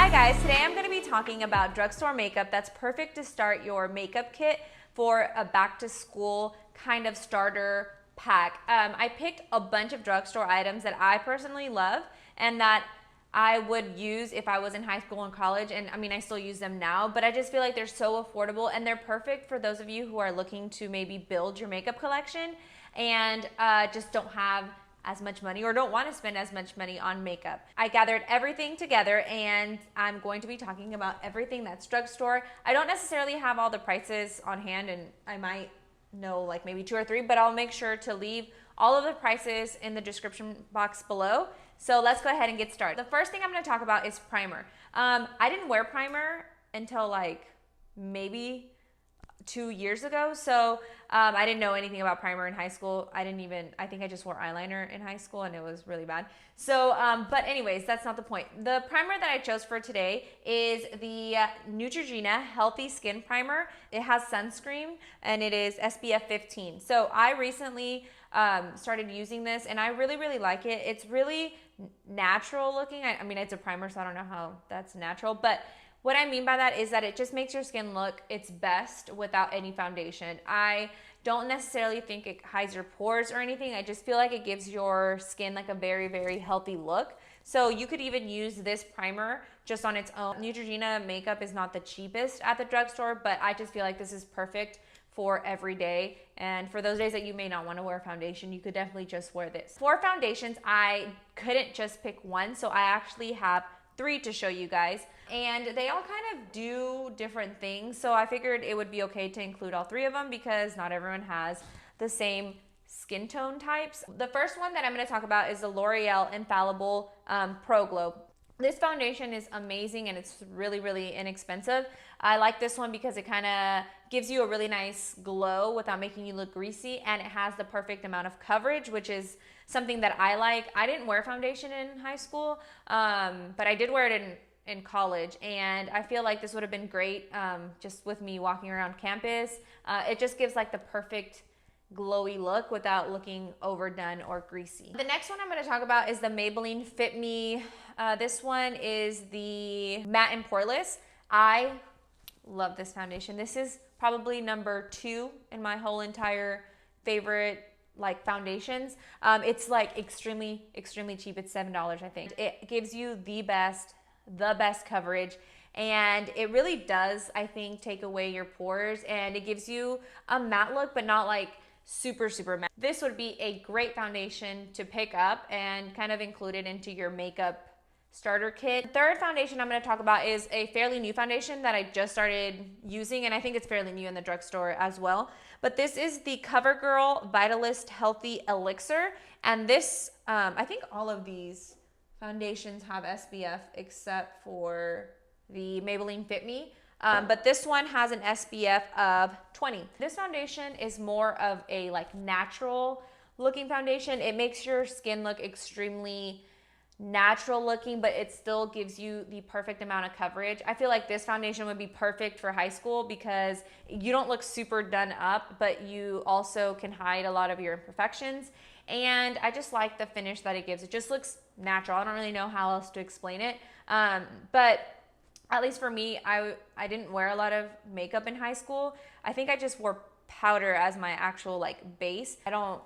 Hi guys, today I'm going to be talking about drugstore makeup that's perfect to start your makeup kit for a back to school kind of starter pack. I picked a bunch of drugstore items that I personally love and that I would use if I was in high school and college, and I mean I still use them now, but I just feel like they're so affordable and they're perfect for those of you who are looking to maybe build your makeup collection and just don't have as much money or don't want to spend as much money on makeup. I gathered everything together and I'm going to be talking about everything that's drugstore. I don't necessarily have all the prices on hand, and I might know like maybe 2 or 3, but I'll make sure to leave all of the prices in the description box below. So let's go ahead and get started. The first thing I'm going to talk about is primer. I didn't wear primer until like maybe 2 years ago. So I didn't know anything about primer in high school. I think I just wore eyeliner in high school and it was really bad. So, but anyways, that's not the point. The primer that I chose for today is the Neutrogena Healthy Skin Primer. It has sunscreen and it is SPF 15. So I recently started using this and I really, really like it. It's really natural looking. I mean, it's a primer, so I don't know how that's natural, but what I mean by that is that it just makes your skin look its best without any foundation. I don't necessarily think it hides your pores or anything. I just feel like it gives your skin like a very, very healthy look. So you could even use this primer just on its own. Neutrogena makeup is not the cheapest at the drugstore, but I just feel like this is perfect for every day. And for those days that you may not want to wear foundation, you could definitely just wear this. For foundations, I couldn't just pick one, so I actually have 3 to show you guys, and they all kind of do different things, so I figured it would be okay to include all 3 of them because not everyone has the same skin tone types. The first one that I'm going to talk about is the L'Oreal Infallible Pro Glow. This foundation is amazing and it's really, really inexpensive. I like this one because it kind of gives you a really nice glow without making you look greasy, and it has the perfect amount of coverage, which is something that I like. I didn't wear foundation in high school, but I did wear it in college, and I feel like this would have been great just with me walking around campus. It just gives like the perfect glowy look without looking overdone or greasy. The next one I'm going to talk about is the Maybelline Fit Me. This one is the Matte and Poreless. I love this foundation. This is probably number 2 in my whole entire favorite like foundations. It's like extremely cheap. It's $7, I think. It gives you the best coverage, and it really does, I think, take away your pores, and it gives you a matte look, but not like super matte. This would be a great foundation to pick up and kind of include it into your makeup starter kit. The third foundation I'm going to talk about is a fairly new foundation that I just started using, and I think it's fairly new in the drugstore as well. But this is the Covergirl Vitalist Healthy Elixir, and this, I think all of these foundations have SPF except for the Maybelline Fit Me. But this one has an SPF of 20. This foundation is more of a like natural looking foundation. It makes your skin look extremely natural looking, but it still gives you the perfect amount of coverage. I feel like this foundation would be perfect for high school because you don't look super done up, but you also can hide a lot of your imperfections. And I just like the finish that it gives. It just looks natural. I don't really know how else to explain it. But at least for me, I didn't wear a lot of makeup in high school. I think I just wore powder as my actual like base. I don't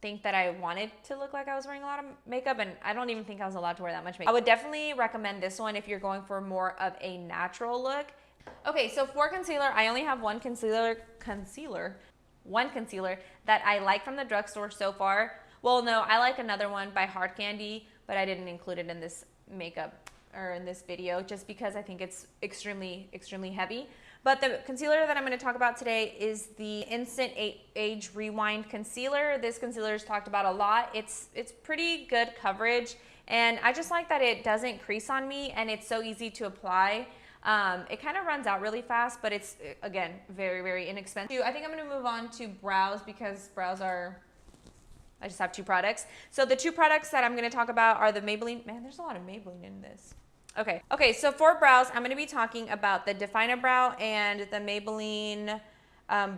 think that I wanted to look like I was wearing a lot of makeup, and I don't even think I was allowed to wear that much makeup. I would definitely recommend this one if you're going for more of a natural look. Okay, so for concealer, I only have one concealer that I like from the drugstore so far. Well, no, I like another one by Hard Candy, but I didn't include it in this makeup or in this video just because I think it's extremely heavy. But the concealer that I'm going to talk about today is the Instant Age Rewind Concealer. This concealer is talked about a lot. It's pretty good coverage, and I just like that it doesn't crease on me and it's so easy to apply. It kind of runs out really fast, but it's, again, very inexpensive. I think I'm going to move on to brows because brows are, I just have 2 products. So the 2 products that I'm going to talk about are the Maybelline, man, there's a lot of Maybelline in this. Okay, so for brows, I'm going to be talking about the Definer Brow and the Maybelline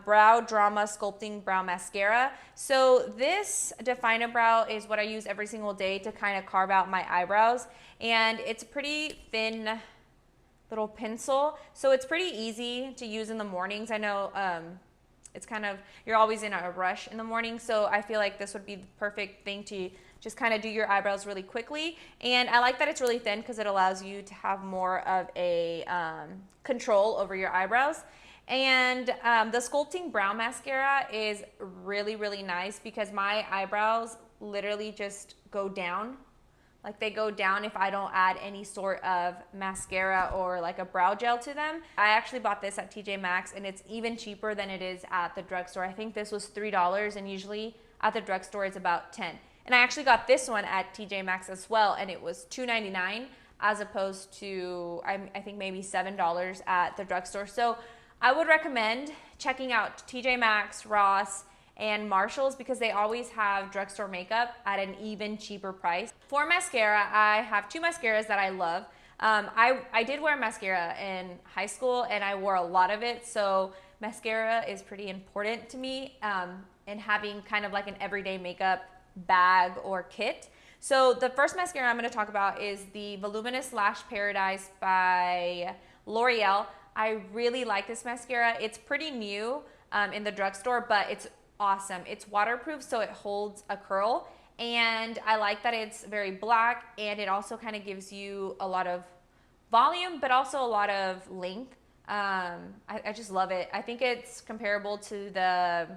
Brow Drama Sculpting Brow Mascara. So this Definer Brow is what I use every single day to kind of carve out my eyebrows, and it's a pretty thin little pencil. So it's pretty easy to use in the mornings. I know it's kind of, you're always in a rush in the morning, so I feel like this would be the perfect thing to just kind of do your eyebrows really quickly. And I like that it's really thin because it allows you to have more of a control over your eyebrows. And the Sculpting Brow Mascara is really, really nice because my eyebrows literally just go down. Like they go down if I don't add any sort of mascara or like a brow gel to them. I actually bought this at TJ Maxx and it's even cheaper than it is at the drugstore. I think this was $3 and usually at the drugstore it's about $10. And I actually got this one at TJ Maxx as well and it was $2.99 as opposed to I think maybe $7 at the drugstore. So I would recommend checking out TJ Maxx, Ross, and Marshalls because they always have drugstore makeup at an even cheaper price. For mascara, I have two mascaras that I love. I did wear mascara in high school and I wore a lot of it, so mascara is pretty important to me and having kind of like an everyday makeup bag or kit. So the first mascara I'm going to talk about is the Voluminous Lash Paradise by L'Oreal. I really like this mascara. It's pretty new in the drugstore, but it's awesome. It's waterproof, so it holds a curl, and I like that it's very black, and it also kind of gives you a lot of volume, but also a lot of length. I just love it. I think it's comparable to the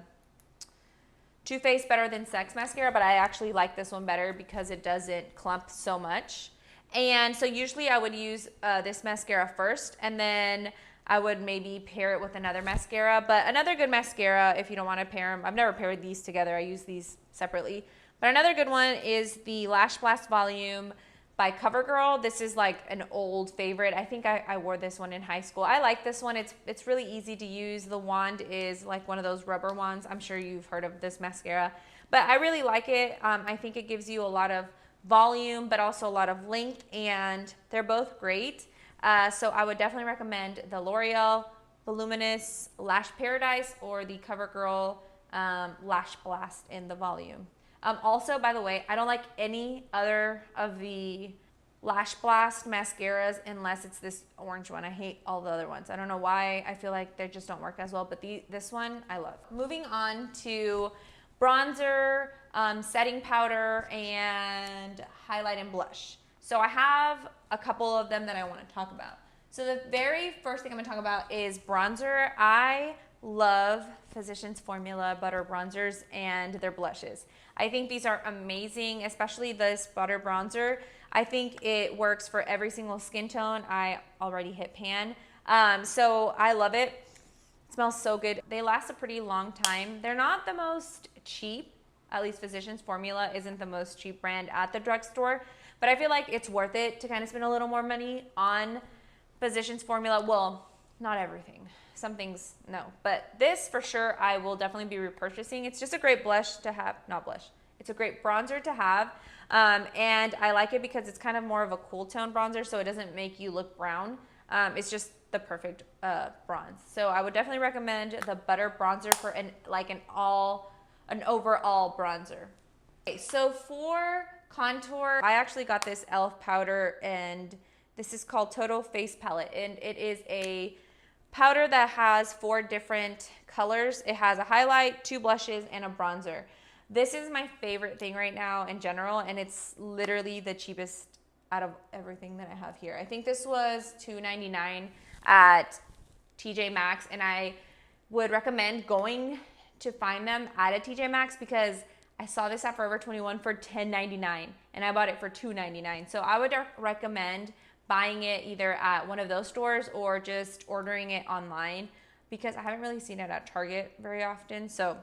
Too Faced Better Than Sex mascara, but I actually like this one better because it doesn't clump so much. And so usually I would use this mascara first, and then I would maybe pair it with another mascara. But another good mascara, if you don't want to pair them, I've never paired these together. I use these separately. But another good one is the LashBlast Volume by Covergirl. This is like an old favorite. I think I wore this one in high school. I like this one. It's really easy to use. The wand is like one of those rubber wands. I'm sure you've heard of this mascara. But I really like it. I think it gives you a lot of volume, but also a lot of length, and they're both great. So I would definitely recommend the L'Oreal Voluminous Lash Paradise or the Covergirl LashBlast in the volume. Also, by the way, I don't like any other of the LashBlast mascaras unless it's this orange one. I hate all the other ones. I don't know why. I feel like they just don't work as well, but this one I love. Moving on to bronzer, setting powder, and highlight and blush. So I have a couple of them that I want to talk about. So the very first thing I'm going to talk about is bronzer. I love Physicians Formula butter bronzers and their blushes. I think these are amazing, especially this butter bronzer. I think it works for every single skin tone. I already hit pan. So I love it. It smells so good. They last a pretty long time. They're not the most cheap. At least Physicians Formula isn't the most cheap brand at the drugstore. But I feel like it's worth it to kind of spend a little more money on Physicians Formula. Well, not everything. Some things, no. But this, for sure, I will definitely be repurchasing. It's just a great blush to have. Not blush. It's a great bronzer to have. And I like it because it's kind of more of a cool tone bronzer, so it doesn't make you look brown. It's just the perfect bronze. So I would definitely recommend the butter bronzer for an overall bronzer. Okay, so for contour, I actually got this e.l.f. powder, and this is called Total Face Palette, and it is a powder that has 4 different colors. It has a highlight, 2 blushes, and a bronzer. This is my favorite thing right now in general, and it's literally the cheapest out of everything that I have here. I think this was $2.99 at TJ Maxx, and I would recommend going to find them at a TJ Maxx because I saw this at Forever 21 for $10.99 and I bought it for $2.99. So I would recommend buying it either at one of those stores or just ordering it online because I haven't really seen it at Target very often. So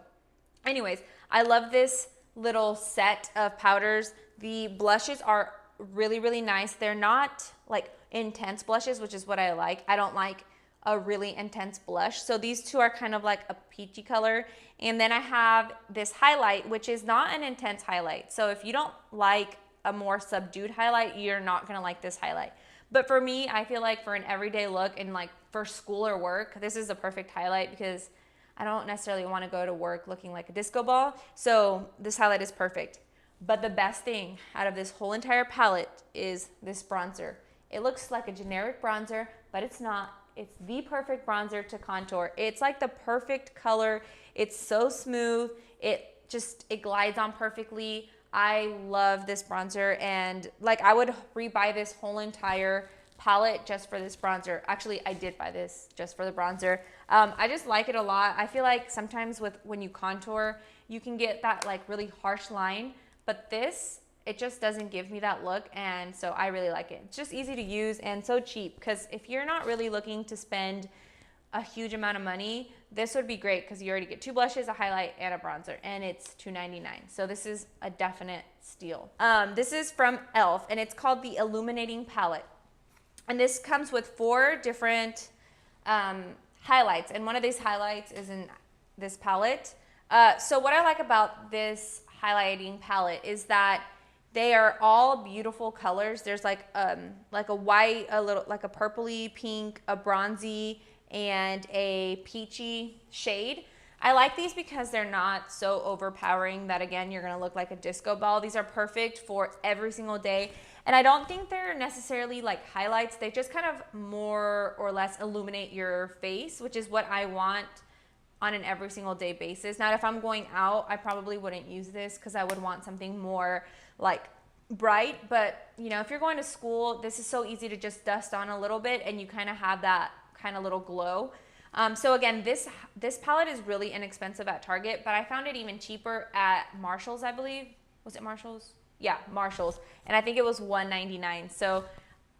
anyways, I love this little set of powders. The blushes are really, really nice. They're not like intense blushes, which is what I like. I don't like a really intense blush. So these two are kind of like a peachy color. And then I have this highlight, which is not an intense highlight. So if you don't like a more subdued highlight, you're not gonna like this highlight. But for me, I feel like for an everyday look and like for school or work, this is a perfect highlight because I don't necessarily want to go to work looking like a disco ball. So this highlight is perfect. But the best thing out of this whole entire palette is this bronzer. It looks like a generic bronzer, but it's not. It's the perfect bronzer to contour. It's like the perfect color. It's so smooth. It glides on perfectly. I love this bronzer, and like I would rebuy this whole entire palette just for this bronzer. Actually, I did buy this just for the bronzer. I just like it a lot. I feel like sometimes when you contour, you can get that like really harsh line, but this, it just doesn't give me that look, and so I really like it. It's just easy to use and so cheap, because if you're not really looking to spend a huge amount of money, this would be great because you already get 2 blushes, a highlight, and a bronzer, and it's $2.99. So this is a definite steal. This is from e.l.f. and it's called the Illuminating Palette. And this comes with 4 different highlights, and one of these highlights is in this palette. So what I like about this highlighting palette is that they are all beautiful colors. There's like a white, a little like a purpley pink, a bronzy, and a peachy shade. I like these because they're not so overpowering that, again, you're gonna look like a disco ball. These are perfect for every single day. And I don't think they're necessarily like highlights. They just kind of more or less illuminate your face, which is what I want on an every single day basis. Now, if I'm going out, I probably wouldn't use this because I would want something more like bright. But you know, if you're going to school, this is so easy to just dust on a little bit and you kind of have that kind of little glow. So again, this palette is really inexpensive at Target, but I found it even cheaper at Marshall's, I believe. Was it Marshall's? Yeah, Marshall's. And I think it was $1.99. So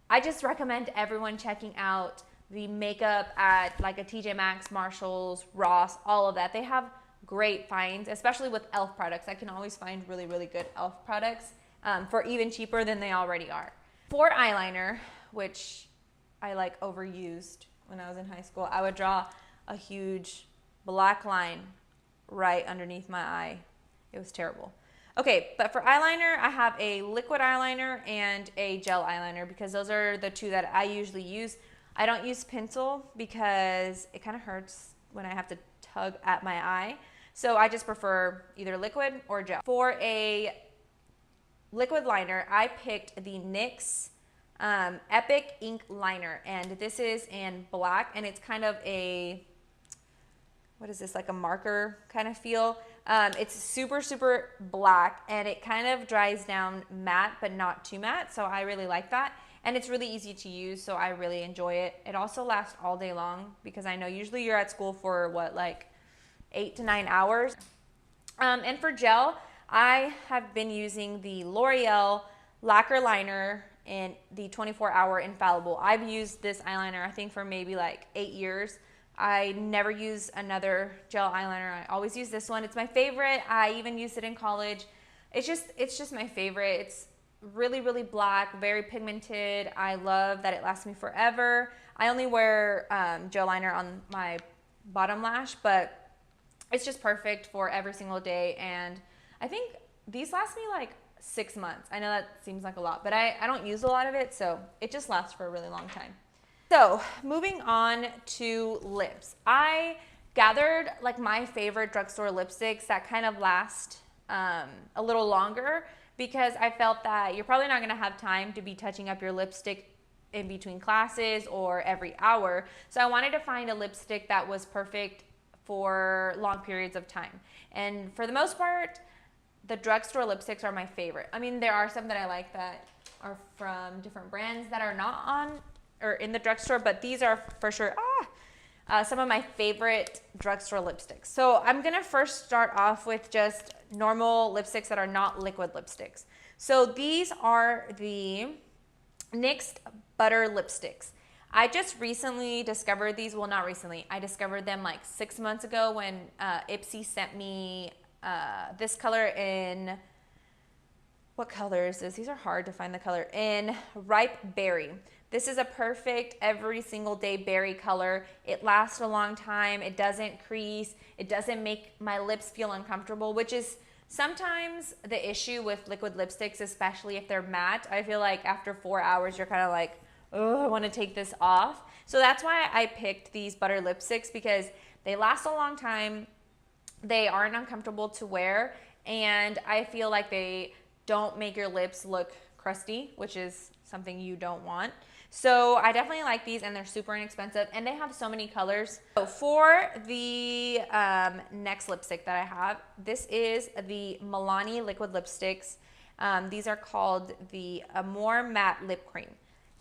I just recommend everyone checking out the makeup at like a TJ Maxx, Marshall's, Ross, all of that. They have great finds, especially with e.l.f. products. I can always find really, really good e.l.f. products for even cheaper than they already are. For eyeliner, which I like overused when I was in high school, I would draw a huge black line right underneath my eye. It was terrible. Okay, but for eyeliner, I have a liquid eyeliner and a gel eyeliner because those are the 2 that I usually use. I don't use pencil because it kind of hurts when I have to tug at my eye. So I just prefer either liquid or gel. For a liquid liner, I picked the NYX Epic Ink Liner, and this is in black, and it's kind of a, what is this, like a marker kind of feel. It's super, super black, and it kind of dries down matte, but not too matte, so I really like that. And it's really easy to use, so I really enjoy it. It also lasts all day long, because I know usually you're at school for what, like 8 to 9 hours. And for gel, I have been using the L'Oreal Lacquer Liner in the 24-hour Infallible. I've used this eyeliner, I think, for maybe like 8 years. I never use another gel eyeliner. I always use this one. It's my favorite. I even used it in college. It's just my favorite. It's really, really black, very pigmented. I love that it lasts me forever. I only wear gel liner on my bottom lash, but it's just perfect for every single day. And I think these last me like 6 months. I know that seems like a lot, but I don't use a lot of it, so it just lasts for a really long time. So moving on to lips. I gathered like my favorite drugstore lipsticks that kind of last a little longer, because I felt that you're probably not gonna have time to be touching up your lipstick in between classes or every hour. So I wanted to find a lipstick that was perfect for long periods of time. And for the most part, the drugstore lipsticks are my favorite. I mean, there are some that I like that are from different brands that are not on or in the drugstore, but these are for sure some of my favorite drugstore lipsticks. So I'm gonna first start off with just normal lipsticks that are not liquid lipsticks. So these are the NYX Butter Lipsticks. I just recently discovered these. Well, not recently. I discovered them like 6 months ago when Ipsy sent me this color in, what color is this? These are hard to find the color. In Ripe Berry. This is a perfect every single day berry color. It lasts a long time. It doesn't crease. It doesn't make my lips feel uncomfortable, which is sometimes the issue with liquid lipsticks, especially if they're matte. I feel like after 4 hours, you're kind of like, oh, I want to take this off. So that's why I picked these butter lipsticks, because they last a long time. They aren't uncomfortable to wear, and I feel like they don't make your lips look crusty, which is something you don't want. So I definitely like these, and they're super inexpensive, and they have so many colors. So for the next lipstick that I have, this is the Milani liquid lipsticks. These are called the Amore Matte Lip Cream.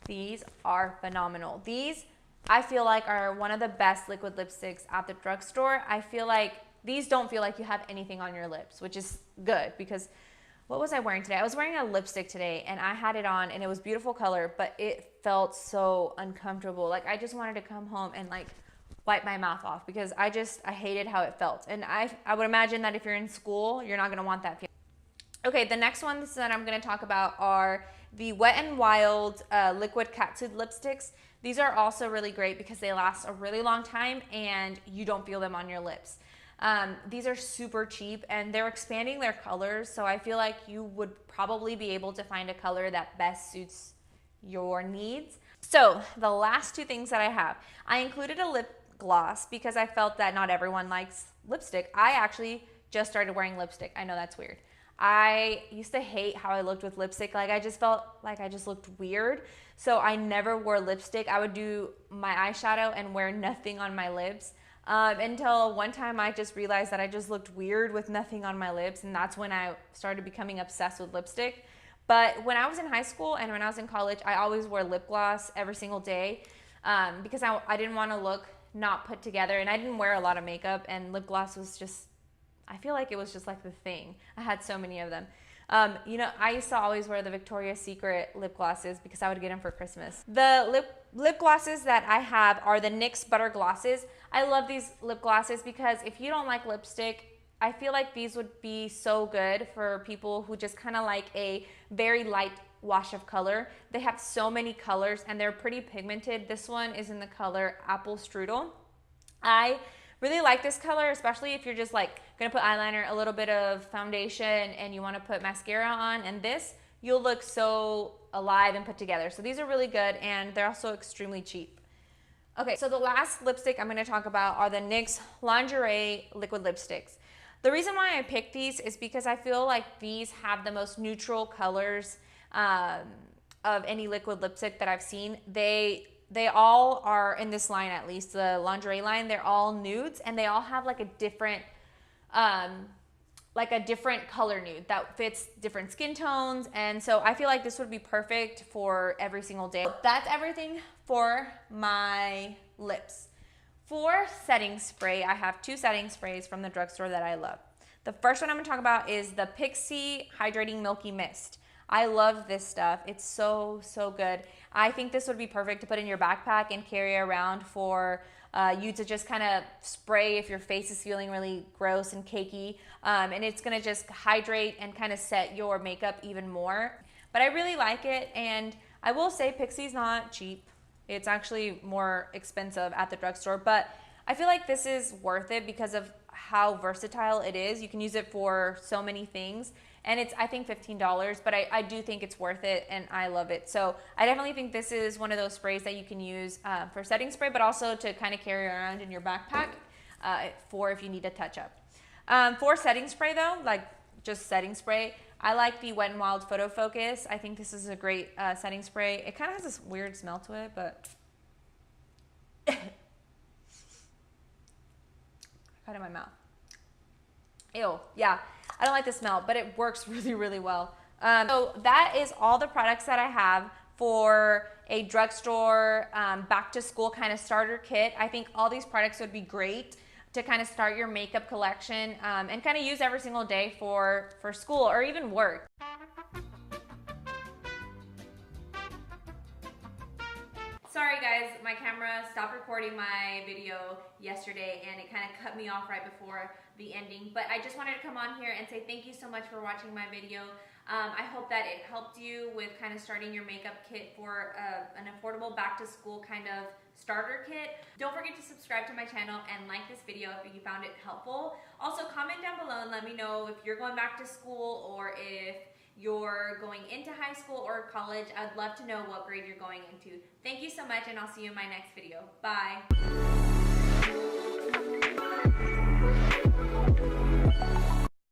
These are phenomenal. These, I feel like, are one of the best liquid lipsticks at the drugstore. I feel like these don't feel like you have anything on your lips, which is good, because what was I wearing today? I was wearing a lipstick today, and I had it on, and it was beautiful color, but it felt so uncomfortable. Like, I just wanted to come home and like wipe my mouth off, because I hated how it felt. And I would imagine that if you're in school, you're not gonna want that feeling. Okay, the next ones that I'm gonna talk about are the Wet n Wild liquid catsuit lipsticks. These are also really great because they last a really long time and you don't feel them on your lips. These are super cheap, and they're expanding their colors, so I feel like you would probably be able to find a color that best suits your needs. So the last two things that I have, I included a lip gloss because I felt that not everyone likes lipstick. I actually just started wearing lipstick. I know that's weird. I used to hate how I looked with lipstick. Like, I just felt like I just looked weird. So I never wore lipstick. I would do my eyeshadow and wear nothing on my lips. Until one time I just realized that I just looked weird with nothing on my lips, and that's when I started becoming obsessed with lipstick. But when I was in high school and when I was in college, I always wore lip gloss every single day because I didn't want to look not put together, and I didn't wear a lot of makeup, and lip gloss was just, I feel like it was just like the thing. I had so many of them. You know, I used to always wear the Victoria's Secret lip glosses because I would get them for Christmas. The lip glosses that I have are the NYX Butter Glosses. I love these lip glosses because if you don't like lipstick, I feel like these would be so good for people who just kind of like a very light wash of color. They have so many colors and they're pretty pigmented. This one is in the color Apple Strudel. I really like this color, especially if you're just like gonna put eyeliner, a little bit of foundation, and you wanna put mascara on, and this, you'll look so alive and put together. So these are really good, and they're also extremely cheap. Okay, so the last lipstick I'm gonna talk about are the NYX Lingerie Liquid Lipsticks. The reason why I picked these is because I feel like these have the most neutral colors of any liquid lipstick that I've seen. They all are, in this line at least, the lingerie line, they're all nudes, and they all have like a different color nude that fits different skin tones. And so I feel like this would be perfect for every single day. That's everything for my lips. For setting spray, I have two setting sprays from the drugstore that I love. The first one I'm gonna talk about is the Pixi Hydrating Milky Mist. I love this stuff. It's so, so good. I think this would be perfect to put in your backpack and carry around for you to just kind of spray if your face is feeling really gross and cakey. And it's gonna just hydrate and kind of set your makeup even more. But I really like it, and I will say Pixi's not cheap. It's actually more expensive at the drugstore, but I feel like this is worth it because of how versatile it is. You can use it for so many things. And it's, I think, $15, but I do think it's worth it, and I love it. So I definitely think this is one of those sprays that you can use for setting spray, but also to kind of carry around in your backpack for if you need to touch up. For setting spray though, like just setting spray, I like the Wet n Wild Photo Focus. I think this is a great setting spray. It kind of has this weird smell to it, but I got it in my mouth. Ew, yeah. I don't like the smell, but it works really, really well. So that is all the products that I have for a drugstore back to school kind of starter kit. I think all these products would be great to kind of start your makeup collection and kind of use every single day for school or even work. Sorry guys, my camera stopped recording my video yesterday and it kind of cut me off right before the ending, but I just wanted to come on here and say thank you so much for watching my video. I hope that it helped you with kind of starting your makeup kit for an affordable back to school kind of starter kit. Don't forget to subscribe to my channel and like this video if you found it helpful. Also comment down below and let me know if you're going back to school or if you're going into high school or college. I'd love to know what grade you're going into. Thank you so much, and I'll see you in my next video. Bye.